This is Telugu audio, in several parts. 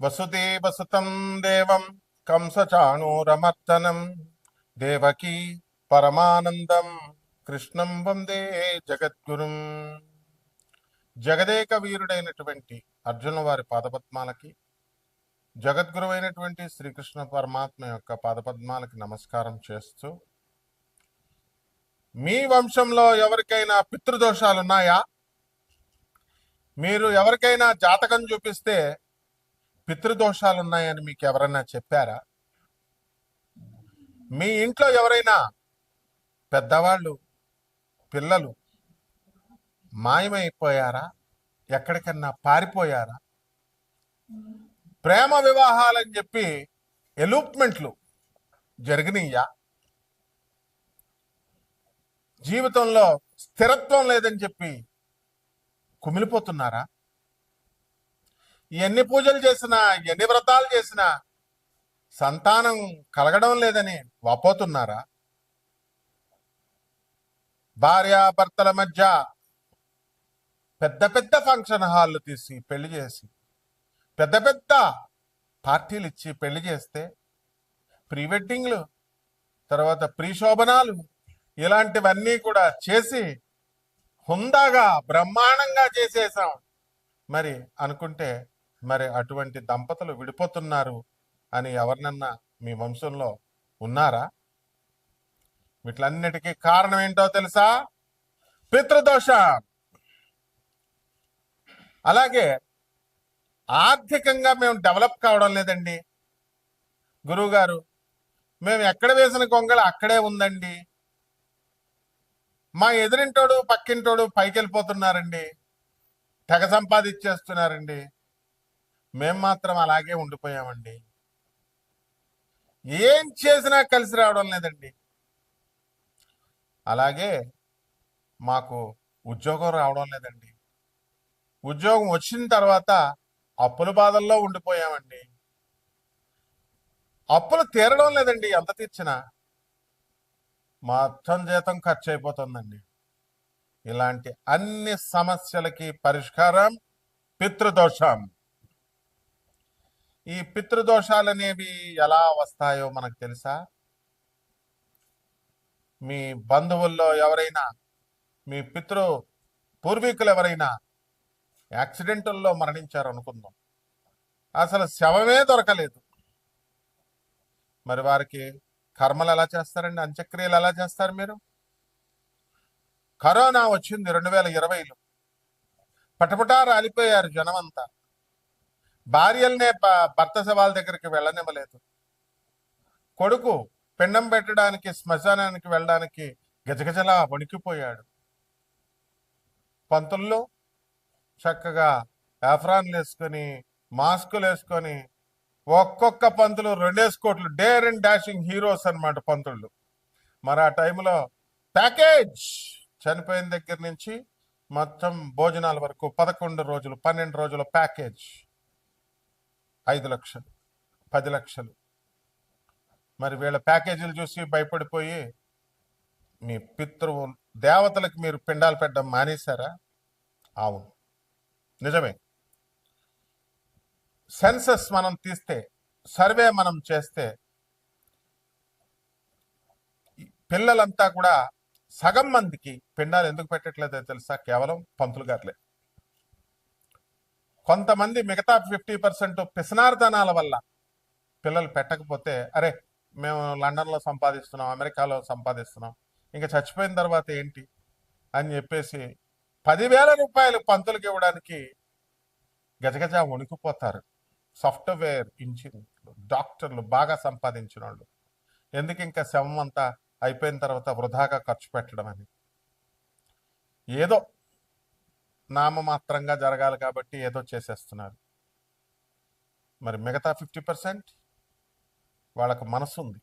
వసుదేవసుతం దేవం కంసచాణూరమర్దనం దేవకీ పరమానందం కృష్ణం వందే జగద్గురుం. జగదేక వీరుడైనటువంటి అర్జునుల వారి పాదపద్మాలకి, జగద్గురువైనటువంటి శ్రీకృష్ణ పరమాత్మ యొక్క పాదపద్మాలకి నమస్కారం చేస్తూ, మీ వంశంలో ఎవరికైనా పితృదోషాలున్నాయా? మీరు ఎవరికైనా జాతకం చూపిస్తే పితృదోషాలున్నాయని మీకు ఎవరైనా చెప్పారా? మీ ఇంట్లో ఎవరైనా పెద్దవాళ్ళు, పిల్లలు మాయమైపోయారా? ఎక్కడికన్నా పారిపోయారా? ప్రేమ వివాహాలని చెప్పి ఎలూప్మెంట్లు జరిగినాయా? జీవితంలో స్థిరత్వం లేదని చెప్పి కుమిలిపోతున్నారా? ఎన్ని పూజలు చేసినా, ఎన్ని వ్రతాలు చేసినా సంతానం కలగడం లేదని వాపోతున్నారా? భార్యాభర్తల మధ్య పెద్ద పెద్ద ఫంక్షన్ హాళ్ళు తీసి పెళ్లి చేసి, పెద్ద పెద్ద పార్టీలు ఇచ్చి పెళ్లి చేస్తే, ప్రీ వెడ్డింగ్లు, తర్వాత ప్రీ శోభనాలు, ఇలాంటివన్నీ కూడా చేసి హుందాగా బ్రహ్మాండంగా చేసేసాం మరి అనుకుంటే, మరి అటువంటి దంపతులు విడిపోతున్నారు అని ఎవరినన్నా మీ వంశంలో ఉన్నారా? వీటిలన్నిటికీ కారణం ఏంటో తెలుసా? పితృదోష. అలాగే ఆర్థికంగా మేము డెవలప్ కావడం లేదండి గురువు గారు, మేము ఎక్కడ వేసిన కొంగలు అక్కడే ఉందండి, మా ఎదురింటోడు పక్కింటోడు పైకి వెళ్ళిపోతున్నారండి, తెగ సంపాదించేస్తున్నారండి, మేము మాత్రం అలాగే ఉండిపోయామండి, ఏం చేసినా కలిసి రావడం లేదండి, అలాగే మాకు ఉద్యోగం రావడం లేదండి, ఉద్యోగం వచ్చిన తర్వాత అప్పుల బాధల్లో ఉండిపోయామండి, అప్పులు తీరడం లేదండి, ఎంత తీర్చినా మొత్తం జీతం ఖర్చు అయిపోతుందండి. ఇలాంటి అన్ని సమస్యలకి పరిష్కారం పితృదోషం. ఈ పితృదోషాలు అనేవి ఎలా వస్తాయో మనకు తెలుసా? మీ బంధువుల్లో ఎవరైనా, మీ పూర్వీకులు ఎవరైనా యాక్సిడెంట్ల్లో మరణించారు అనుకుందాం, అసలు శవమే దొరకలేదు, మరి వారికి కర్మలు ఎలా చేస్తారండి? అంత్యక్రియలు ఎలా చేస్తారు మీరు? కరోనా వచ్చింది 2020లో, పటపటా రాలిపోయారు జనమంతా, భార్యలనే భర్త శవాల దగ్గరికి వెళ్ళనివ్వలేదు, కొడుకు పిండం పెట్టడానికి శ్మశానానికి వెళ్ళడానికి గజగజలా వణికిపోయాడు, పంతుల్లో చక్కగా ఆఫ్రాన్లు వేసుకొని మాస్కులు వేసుకొని ఒక్కొక్క పంతులు 2 కోట్లు, డేర్ అండ్ డాషింగ్ హీరోస్ అనమాట పంతుళ్ళు. మరి ఆ టైంలో ప్యాకేజ్ చనిపోయిన దగ్గర నుంచి మొత్తం భోజనాల వరకు 11 రోజులు 12 రోజుల ప్యాకేజ్ 5 లక్షలు 10 లక్షలు. మరి వీళ్ళ ప్యాకేజీలు చూసి భయపడిపోయి మీ దేవతలకు మీరు పిండాలు పెట్టడం మానేశారా? అవును, నిజమే. సెన్సస్ మనం తీస్తే, సర్వే మనం చేస్తే, పిల్లలంతా కూడా సగం మందికి పిండాలు ఎందుకు పెట్టట్లేదో తెలుసా? కేవలం పంతులు గారులే. కొంతమంది మిగతా 50% పిసనార్దనాల వల్ల పిల్లలు పెట్టకపోతే, అరే మేము లండన్లో సంపాదిస్తున్నాం, అమెరికాలో సంపాదిస్తున్నాం, ఇంకా చచ్చిపోయిన తర్వాత ఏంటి అని చెప్పేసి 10,000 రూపాయలు పంతులకు ఇవ్వడానికి గజగజ వణికిపోతారు. సాఫ్ట్వేర్ ఇంజనీర్లు, డాక్టర్లు, బాగా సంపాదించిన వాళ్ళు. ఎందుకు ఇంకా శవం అంతా అయిపోయిన తర్వాత వృధాగా ఖర్చు పెట్టడం అని, ఏదో నామమాత్రంగా జరగాలి కాబట్టి ఏదో చేసేస్తున్నారు. మరి మిగతా 50% వాళ్ళకు మనసు ఉంది,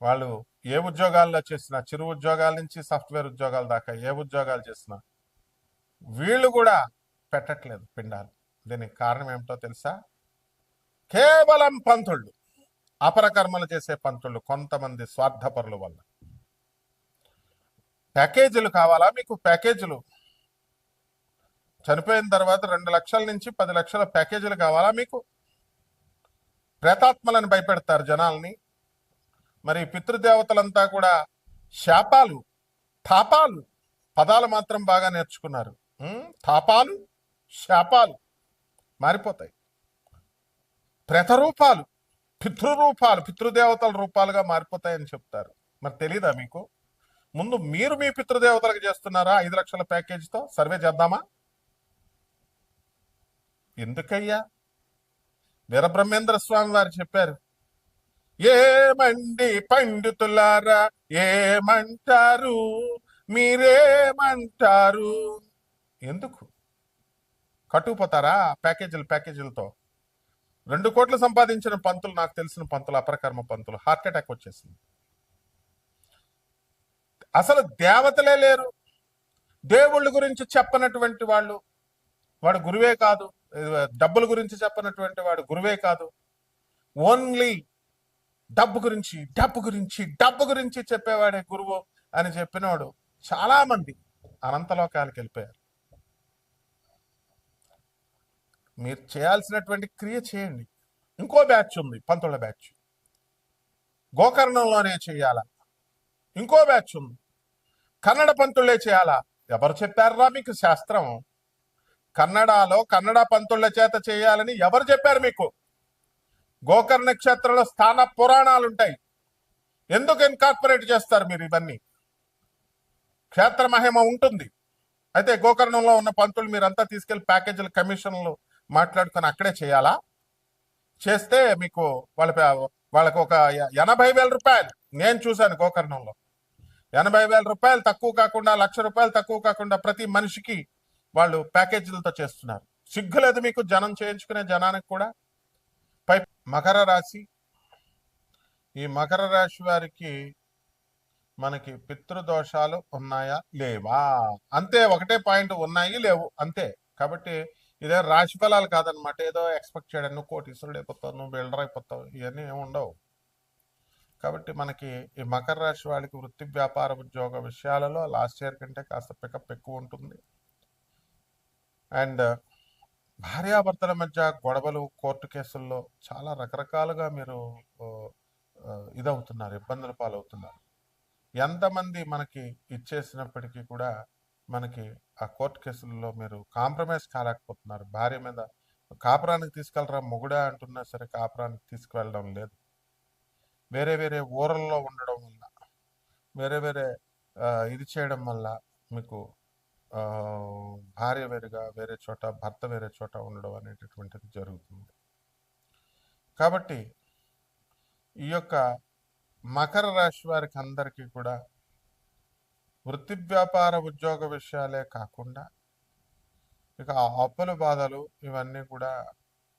వాళ్ళు ఏ ఉద్యోగాల్లో చేసినా, చిరు ఉద్యోగాల నుంచి సాఫ్ట్వేర్ ఉద్యోగాల దాకా ఏ ఉద్యోగాలు చేసినా వీళ్ళు కూడా పెట్టట్లేదు పిండాలు. దీనికి కారణం ఏమిటో తెలుసా? కేవలం పంతుళ్ళు, అపరకర్మలు చేసే పంతుళ్ళు, కొంతమంది స్వార్థపరుల వల్ల. ప్యాకేజీలు కావాలా మీకు? ప్యాకేజీలు చనిపోయిన తర్వాత 2 లక్షల నుంచి 10 లక్షల ప్యాకేజీలు కావాలా మీకు? ప్రేతాత్మలను భయపెడతారు జనాల్ని. మరి పితృదేవతలంతా కూడా శాపాలు, తాపాలు, పదాలు మాత్రం బాగా నేర్చుకున్నారు. తాపాలు, శాపాలు మారిపోతాయి. ప్రేతరూపాలు, పితృరూపాలు, పితృదేవతల రూపాలుగా మారిపోతాయని చెప్తారు. మరి తెలీదా మీకు? ముందు మీరు మీ పితృదేవతలకు చేస్తున్నారా 5 లక్షల ప్యాకేజీతో? సర్వే చేద్దామా? ఎందుకయ్యా? వీరబ్రహ్మేంద్ర స్వామి వారు చెప్పారు, ఏమండి పండితులారా ఏమంటారు, మీరేమంటారు? ఎందుకు కట్టుకుపోతారా ప్యాకేజీలతో? 2 కోట్లు సంపాదించిన పంతులు, నాకు తెలిసిన పంతులు, అపరకర్మ పంతులు, హార్ట్ అటాక్ వచ్చేసింది. అసలు దేవతలే లేరు. దేవుళ్ళ గురించి చెప్పనటువంటి వాడు గురువే కాదు. డబ్బుల గురించి చెప్పనటువంటి వాడు గురువే కాదు. ఓన్లీ డబ్బు గురించి చెప్పేవాడే గురువు అని చెప్పినవాడు చాలా మంది అనంతలోకాలకు వెళ్ళిపోయారు. మీరు చేయాల్సినటువంటి క్రియ చేయండి. ఇంకో బ్యాచ్ ఉంది, పంతుల బ్యాచ్, గోకర్ణంలోనే చేయాలా. ఇంకో బ్యాచ్ ఉంది, కన్నడ పంతుళ్లే చేయాలా. ఎవరు చెప్పారా మీకు శాస్త్రం? కన్నడలో కన్నడ పంతుళ్ల చేత చేయాలని ఎవరు చెప్పారు మీకు? గోకర్ణ క్షేత్రంలో స్థాన పురాణాలు ఉంటాయి. ఎందుకు ఇన్కార్పొరేట్ చేస్తారు మీరు ఇవన్నీ? క్షేత్ర మహిమ ఉంటుంది. అయితే గోకర్ణంలో ఉన్న పంతులు మీరంతా తీసుకెళ్లి ప్యాకేజీల కమిషన్లు మాట్లాడుకొని అక్కడే చేయాలా? చేస్తే మీకు వాళ్ళకి ఒక 80,000 రూపాయలు నేను చూశాను గోకర్ణంలో. 80,000 రూపాయలు తక్కువ కాకుండా, 1,00,000 రూపాయలు తక్కువ కాకుండా ప్రతి మనిషికి వాళ్ళు ప్యాకేజీలతో చేస్తున్నారు. సిగ్గులేదు మీకు జనం చేయించుకునే జనానికి కూడా? పై మకర రాశి, ఈ మకర రాశి వారికి మనకి పితృదోషాలు ఉన్నాయా లేవా? అంతే, ఒకటే పాయింట్, ఉన్నాయి లేవు అంతే. కాబట్టి ఇదే రాశి ఫలాలు కాదనమాట. ఏదో ఎక్స్పెక్ట్ చేయడం, నువ్వు కోటీశ్వరుడు అయిపోతావు, నువ్వు బిల్డర్ అయిపోతావు, ఇవన్నీ ఏమి ఉండవు. కాబట్టి మనకి ఈ మకర రాశి వాళ్ళకి వృత్తి, వ్యాపార, ఉద్యోగ విషయాలలో లాస్ట్ ఇయర్ కంటే కాస్త పికప్ ఎక్కువ ఉంటుంది. అండ్ భార్యాభర్తల మధ్య గొడవలు, కోర్టు కేసుల్లో చాలా రకరకాలుగా మీరు ఇదవుతున్నారు, ఇబ్బందుల పాలవుతున్నారు. ఎంతమంది మనకి ఇచ్చేసినప్పటికీ కూడా మనకి ఆ కోర్టు కేసుల్లో మీరు కాంప్రమైజ్ కాలేకపోతున్నారు. భార్య మీద కాపురానికి తీసుకెళ్ళరా మొగుడా అంటున్నా సరే కాపురానికి తీసుకువెళ్ళడం లేదు. వేరే వేరే ఊరల్లో ఉండడం వల్ల, వేరే ఇది చేయడం వల్ల మీకు భార్య వేరే చోట, భర్త వేరే చోట ఉండడం అనేటటువంటిది జరుగుతుంది. కాబట్టి ఈ యొక్క మకర రాశి వారికి అందరికీ కూడా వృత్తి, వ్యాపార, ఉద్యోగ విషయాలే కాకుండా ఇక అప్పుల బాధలు ఇవన్నీ కూడా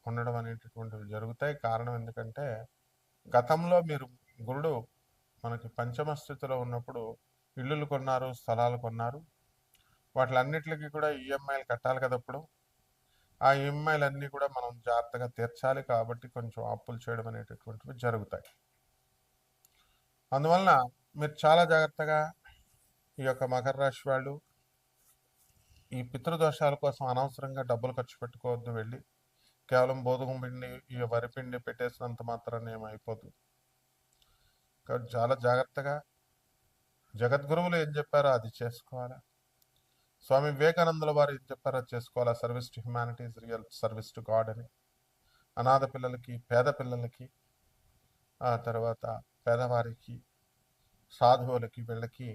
ఉండడం అనేటటువంటివి జరుగుతాయి. కారణం ఎందుకంటే గతంలో మీరు గురుడు మనకి పంచమ స్థితిలో ఉన్నప్పుడు ఇల్లులు కొన్నారు, స్థలాలు కొన్నారు. వాటిలన్నిటికీ కూడా ఈఎంఐలు కట్టాలి కదా. ఇప్పుడు ఆ ఈఎంఐలు అన్నీ కూడా మనం జాగ్రత్తగా తీర్చాలి. కాబట్టి కొంచెం అప్పులు చేయడం అనేటటువంటివి జరుగుతాయి. అందువలన మీరు చాలా జాగ్రత్తగా ఈ యొక్క మకర రాశి వాళ్ళు ఈ పితృదోషాల కోసం అనవసరంగా డబ్బులు ఖర్చు పెట్టుకోవద్దు. వెళ్ళి కేవలం గోధుమ పిండి, ఈ వరి పిండి పెట్టేసినంత మాత్రాన్ని ఏమైపోదు. కాబట్టి చాలా జాగ్రత్తగా జగద్గురువులు ఏం చెప్పారో అది చేసుకోవాలా. స్వామి వివేకానందుల వారు ఏం చెప్పారో చేసుకోవాలా. Service to humanity is real service to God అని. అనాథ పిల్లలకి, పేద పిల్లలకి, ఆ తర్వాత పేదవారికి, సాధువులకి, వీళ్ళకి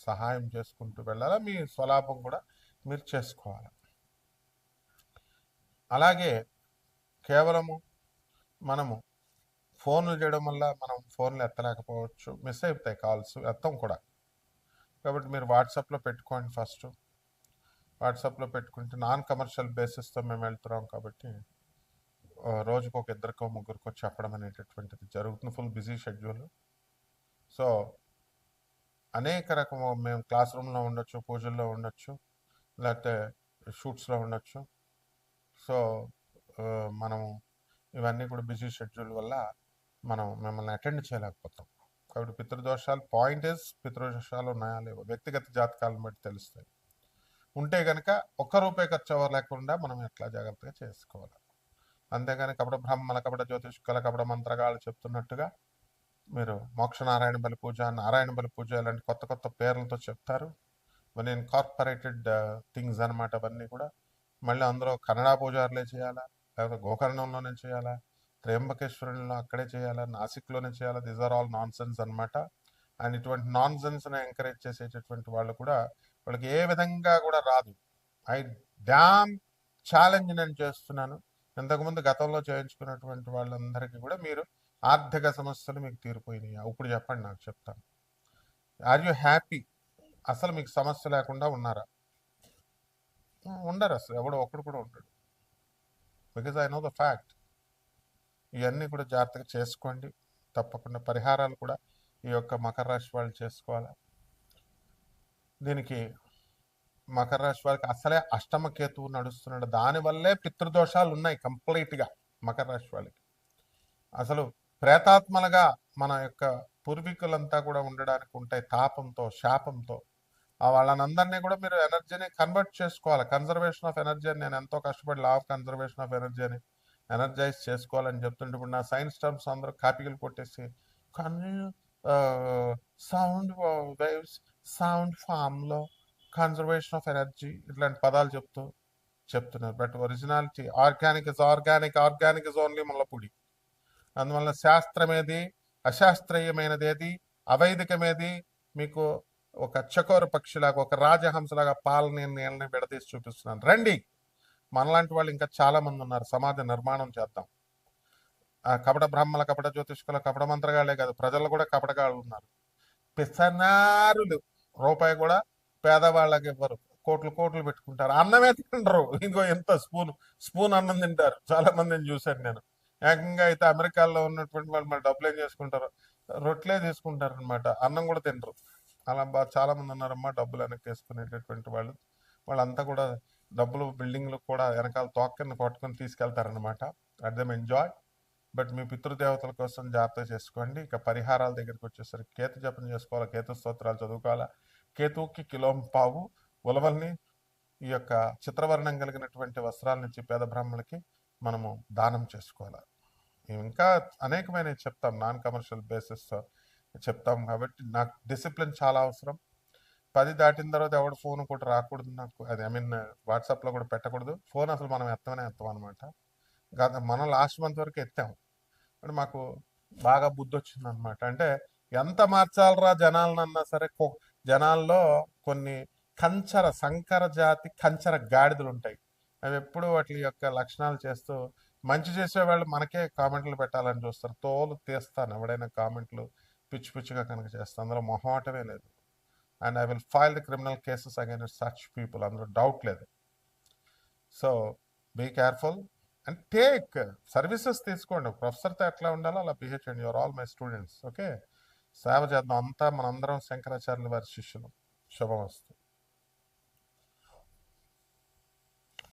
సహాయం చేసుకుంటూ వెళ్ళాలా. మీ స్వలాభం కూడా మీరు చేసుకోవాలి. అలాగే కేవలము మనము ఫోన్లు చేయడం వల్ల మనం ఫోన్లు ఎత్తలేకపోవచ్చు, మిస్ అయిపోతాయి కాల్స్, ఎత్తం కూడా. కాబట్టి మీరు వాట్సాప్లో పెట్టుకోండి. ఫస్ట్ వాట్సాప్లో పెట్టుకుంటే నాన్ కమర్షియల్ బేసిస్తో మేము వెళ్తున్నాం కాబట్టి రోజుకు ఒక 2కో 3కో చెప్పడం అనేటటువంటిది జరుగుతుంది. Full busy schedule. సో అనేక రకము మేము క్లాస్ రూమ్లో ఉండొచ్చు, పూజల్లో ఉండొచ్చు, లేకపోతే షూట్స్లో ఉండొచ్చు. సో మనము ఇవన్నీ కూడా బిజీ షెడ్యూల్ వల్ల మనం మిమ్మల్ని అటెండ్ చేయలేకపోతాం. కాబట్టి పితృదోషాలు, పాయింట్ ఇస్ పితృదోషాలు ఉన్నాయా లేవో వ్యక్తిగత జాతకాలను బట్టి తెలుస్తాయి. ఉంటే గనక ఒక్క రూపాయి ఖర్చు అవ్వలేకుండా మనం ఎట్లా జాగ్రత్తగా చేసుకోవాలి. అంతేగాని కపట బ్రాహ్మణ కపట జ్యోతిష్కుల కపట మంత్రగాళ్ళు చెప్తున్నట్టుగా మీరు మోక్ష నారాయణ బలి పూజ, నారాయణ బలి పూజ ఇలాంటి కొత్త కొత్త పేర్లతో చెప్తారు. మన ఇన్కార్పొరేటెడ్ థింగ్స్ అనమాట అవన్నీ కూడా. మళ్ళీ అందులో కన్నడ పూజారులే చేయాలా, లేకపోతే గోకర్ణంలోనే చేయాలా, త్రయంబకేశ్వరంలో అక్కడే చేయాలా, నాసిక్లోనే చేయాలా? These are all nonsense అనమాట. అండ్ ఇటువంటి నాన్ సెన్స్ని ఎంకరేజ్ చేసేటటువంటి వాళ్ళు కూడా వాళ్ళకి ఏ విధంగా కూడా రాదు. ఐ డ్యామ్ ఛాలెంజ్ నేను చేస్తున్నాను. ఇంతకుముందు గతంలో చేయించుకున్నటువంటి వాళ్ళందరికీ కూడా మీరు ఆర్థిక సమస్యలు మీకు తీరిపోయినాయి. ఇప్పుడు చెప్పండి, నాకు చెప్తాను. Are you happy? అసలు మీకు సమస్య లేకుండా ఉన్నారా? ఉండరు. అసలు ఎవడో ఒక్కడు కూడా ఉండడు. Because I know the fact. ఇవన్నీ కూడా జాగ్రత్తగా చేసుకోండి. తప్పకుండా పరిహారాలు కూడా ఈ యొక్క మకర రాశి వాళ్ళు చేసుకోవాలి. దీనికి మకర రాశి వారికి అసలే అష్టమ కేతువు నడుస్తున్నాడు. దానివల్లే పితృదోషాలు ఉన్నాయి కంప్లీట్గా మకర రాశి వాళ్ళకి. అసలు ప్రేతాత్మలుగా మన యొక్క పూర్వీకులంతా కూడా ఉండడానికి ఉంటాయి, తాపంతో శాపంతో. వాళ్ళనందరినీ కూడా మీరు ఎనర్జీని కన్వర్ట్ చేసుకోవాలి. కన్జర్వేషన్ ఆఫ్ ఎనర్జీ అని నేను ఎంతో కష్టపడి law of conservation of energy అని ఎనర్జైజ్ చేసుకోవాలని చెప్తుంటే ఇప్పుడు నా సైన్స్ టర్మ్స్ అందరూ కాపీలు కొట్టేసి సౌండ్ వేవ్స్, సౌండ్ ఫామ్లో కన్జర్వేషన్ ఆఫ్ ఎనర్జీ ఇట్లాంటి పదాలు చెప్తున్నారు. But originality organic is organic, organic is only Mullapudi. అందువల్ల శాస్త్రమేది, అశాస్త్రీయమైనది ఏది, అవైదికమేది మీకు ఒక చకోర పక్షిలాగా, ఒక రాజహంసలాగా పాలని నీళ్ళని విడదీసి చూపిస్తున్నాను. రండి, మనలాంటి వాళ్ళు ఇంకా చాలా మంది ఉన్నారు. సమాజ నిర్మాణం చేద్దాం. కపట బ్రాహ్మణ, కపట జ్యోతిష్కుల, కపట మంత్రగాళ్లే కాదు, ప్రజలు కూడా కపటగాళ్ళు ఉన్నారు. పిసనారులు రూపాయి కూడా పేదవాళ్ళకి ఇవ్వరు. కోట్లు కోట్లు పెట్టుకుంటారు, అన్నమే తింటారు. ఇంకో ఎంత స్పూన్ అన్నం తింటారు. చాలా మందిని చూశాను నేను. ఏకంగా అయితే అమెరికాలో ఉన్నటువంటి వాళ్ళు మరి డబ్బులు ఏం చేసుకుంటారు, రొట్లే తీసుకుంటారు అనమాట, అన్నం కూడా తినరు. అలా చాలా మంది ఉన్నారమ్మా డబ్బులు వెనక్కి వేసుకునేటటువంటి వాళ్ళు. వాళ్ళంతా కూడా డబ్బులు బిల్డింగ్లు కూడా వెనకాల తోక్కని కొట్టుకొని తీసుకెళ్తారనమాట. At them enjoy. బట్ మీ పితృదేవతల కోసం జాగ్రత్త చేసుకోండి. ఇక పరిహారాల దగ్గరికి వచ్చేసరికి కేతు జపం చేసుకోవాలా, కేతు స్తోత్రాలు చదువుకోవాలా. కేతువుకి కిలోంపావు ఉలవల్ని, ఈ యొక్క చిత్రవర్ణం కలిగినటువంటి వస్త్రాలనిచ్చి పేద బ్రాహ్మణులకి మనము దానం చేసుకోవాలి. ఇంకా అనేకమైనవి చెప్తాం, నాన్ కమర్షియల్ బేసిస్తో చెప్తాం. కాబట్టి నాకు డిసిప్లిన్ చాలా అవసరం. 10 దాటిన తర్వాత ఎవడు ఫోన్ కూడా రాకూడదు నాకు. అది వాట్సాప్లో కూడా పెట్టకూడదు. ఫోన్ అసలు మనం ఎత్తమనే ఎత్తాం అనమాట. మనం లాస్ట్ మంత్ వరకు ఎత్తాం. అంటే మాకు బాగా బుద్ధి వచ్చింది అనమాట. అంటే ఎంత మార్చాలరా జనాలనన్నా సరే, జనాల్లో కొన్ని సంకర జాతి కంచర గాడిదలు ఉంటాయి. అవి ఎప్పుడు వాటి యొక్క లక్షణాలు చేస్తూ మంచి చేసేవాళ్ళు మనకే కామెంట్లు పెట్టాలని చూస్తారు. తోలు తీస్తాను ఎవడైనా కామెంట్లు పిచ్చి పిచ్చిగా కనుక చేస్తాను. అందులో మొహమాటమే లేదు. And I will file the criminal cases against such people, అందులో డౌట్ లేదు. So be careful and take services తీసుకోండి. ప్రొఫెసర్తో ఎట్లా ఉండాలో అలా బిహేవ్ చేయండి. You're all my students. Okay, సేవ చేద్దాం. అంతా మనందరం శంకరాచార్యుల వారి శిష్యులు. శుభమస్తు.